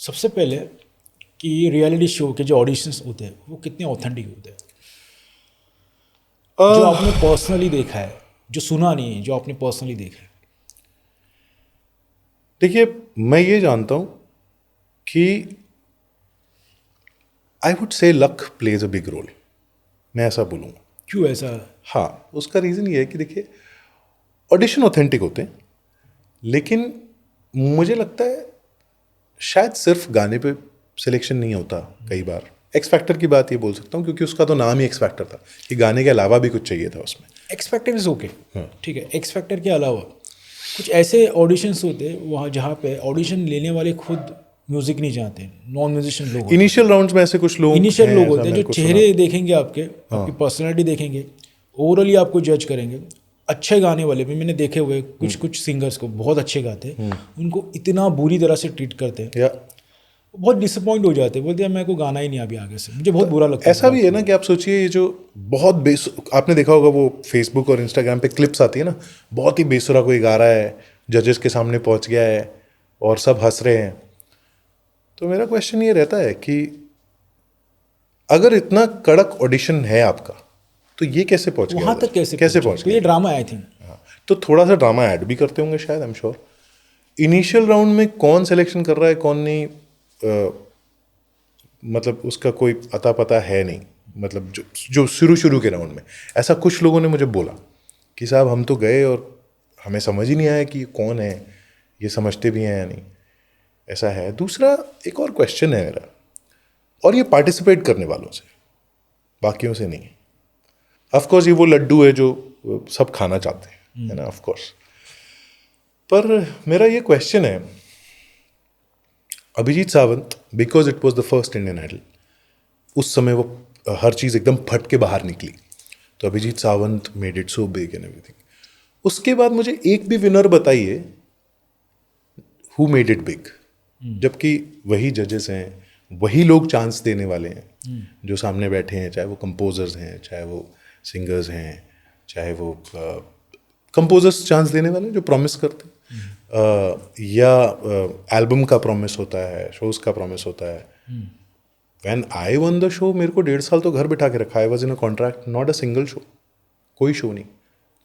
सबसे पहले कि रियलिटी शो के जो ऑडिशंस होते हैं वो कितने ऑथेंटिक होते हैं, जो आपने पर्सनली देखा है, जो सुना नहीं है, जो आपने पर्सनली देखा है। देखिए, मैं ये जानता हूँ कि I would say luck plays a big role, मैं ऐसा बोलूँगा। क्यों ऐसा? हाँ, उसका रीज़न ये है कि देखिए, ऑडिशन ऑथेंटिक होते हैं, लेकिन मुझे लगता है शायद सिर्फ गाने पे सिलेक्शन नहीं होता। कई बार एक्स फैक्टर की बात ये बोल सकता हूँ, क्योंकि उसका तो नाम ही एक्स फैक्टर था कि गाने के अलावा भी कुछ चाहिए था उसमें। एक्स फैक्टर इज ओके, हाँ। ठीक है। एक्स फैक्टर के अलावा कुछ ऐसे ऑडिशंस होते हैं वहाँ जहाँ पे ऑडिशन लेने वाले खुद म्यूजिक नहीं जानते, नॉन म्यूजिशियन लोग होते हैं। इनिशियल राउंड्स में ऐसे कुछ लोग इनिशियल हैं, लोग ऐसा होते हैं मेरे जो को चेहरे सुना। देखेंगे आपके, आपकी पर्सनालिटी देखेंगे, ओवरऑली आपको जज करेंगे। अच्छे गाने वाले भी मैंने देखे हुए कुछ सिंगर्स को, बहुत अच्छे गाते हैं, उनको इतना बुरी तरह से ट्रीट करते हैं, या बहुत डिसअपॉइंट हो जाते हैं, बोलते हैं मेरे को गाना ही नहीं अभी आगे से। मुझे बहुत बुरा लगता है ऐसा भी है ना कि आप सोचिए, ये जो बहुत आपने देखा होगा वो फेसबुक और इंस्टाग्राम पे क्लिप्स आती है ना, बहुत ही बेसुरा कोई गा रहा है, जजेस के सामने पहुंच गया है और सब हंस रहे हैं। तो मेरा क्वेश्चन ये रहता है कि अगर इतना कड़क ऑडिशन है आपका, तो ये कैसे पहुंच गया वहाँ उधर? तक कैसे पहुंच तो ये गया? Drama I think. हाँ, तो थोड़ा सा ड्रामा ऐड भी करते होंगे शायद, I am sure. Initial round में कौन सिलेक्शन कर रहा है कौन नहीं, मतलब उसका कोई अता पता है नहीं। मतलब जो शुरू के राउंड में ऐसा कुछ लोगों ने मुझे बोला कि साहब हम तो गए और हमें समझ ही नहीं आया कि ये कौन है, ये समझते भी हैं या नहीं। ऐसा है। दूसरा एक और क्वेश्चन है मेरा, और ये पार्टिसिपेट करने वालों से, बाकियों से नहीं। ऑफ कोर्स ये वो लड्डू है जो सब खाना चाहते हैं, है ना, ऑफ कोर्स। पर मेरा ये क्वेश्चन है, Abhijeet Sawant, because it was the first Indian Idol, उस समय वो हर चीज़ एकदम फट के बाहर निकली, तो Abhijeet Sawant made it so big and everything. उसके बाद मुझे एक भी विनर बताइए हु मेड इट बिग, जबकि वही जजेस हैं, वही लोग चांस देने वाले हैं जो सामने बैठे हैं, चाहे वो कंपोजर्स हैं, चाहे वो सिंगर्स हैं, चाहे वो कंपोजर्स चांस देने वाले जो प्रॉमिस करते हैं, या एल्बम का प्रॉमिस होता है, शोज का प्रॉमिस होता है। When I one the show, मेरे को 1.5 साल तो घर बिठा के रखा। I was in a contract, not a single show, कोई शो नहीं।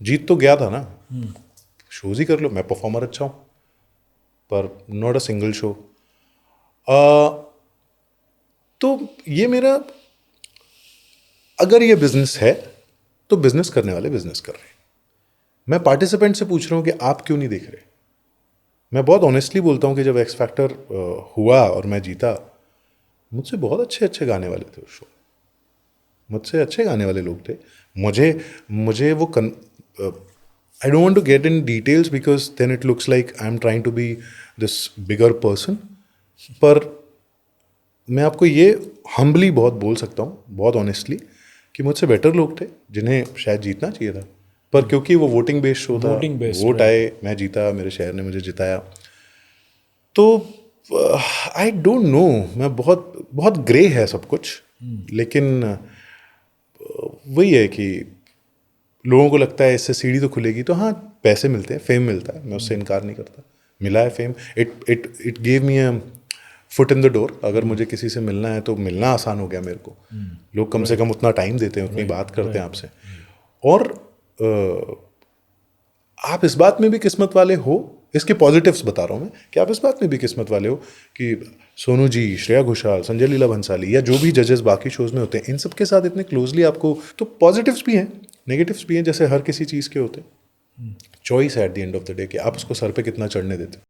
जीत तो गया था ना, शोज ही कर लो, मैं परफॉर्मर अच्छा हूँ, पर नॉट अ सिंगल शो। तो ये मेरा, अगर ये बिजनेस है तो बिजनेस करने वाले बिजनेस कर रहे हैं। मैं पार्टिसिपेंट से पूछ रहा हूँ कि आप क्यों नहीं देख रहे। मैं बहुत ऑनेस्टली बोलता हूँ कि जब एक्स फैक्टर हुआ और मैं जीता, मुझसे बहुत अच्छे अच्छे गाने वाले थे उस शो, मुझसे अच्छे गाने वाले लोग थे। मुझे वो I don't want to get in details because then it looks like I am trying to be this bigger person, पर मैं आपको ये हम्बली बहुत बोल सकता हूँ, बहुत ऑनेस्टली, कि मुझसे बेटर लोग थे जिन्हें शायद जीतना चाहिए था, पर क्योंकि वो वोटिंग बेस्ड शो था, Voting based, वोट आए, मैं जीता, मेरे शहर ने मुझे जिताया। तो आई डोंट नो, मैं बहुत बहुत ग्रे है सब कुछ, लेकिन वही है कि लोगों को लगता है इससे सीढ़ी तो खुलेगी, तो हाँ, पैसे मिलते हैं, फेम मिलता है, मैं उससे इनकार नहीं करता। मिला है fame, it gave me a foot in the door. अगर मुझे किसी से मिलना है तो मिलना आसान हो गया मेरे को। लोग कम से कम उतना टाइम देते हैं, उतनी बात करते हैं आपसे। और आप इस बात में भी किस्मत वाले हो, इसके पॉजिटिव्स बता रहा हूँ मैं, कि आप इस बात में भी किस्मत वाले हो कि सोनू जी, श्रेया घोषाल, संजय लीला भंसाली या जो भी जजेस बाकी शोज में होते हैं, इन सब के साथ इतने क्लोजली आपको, तो पॉजिटिव्स भी हैं, नेगेटिव्स भी हैं, जैसे हर किसी चीज़ के होते हैं। चॉइस है at the end of the day कि आप उसको सर पे कितना चढ़ने देते हो।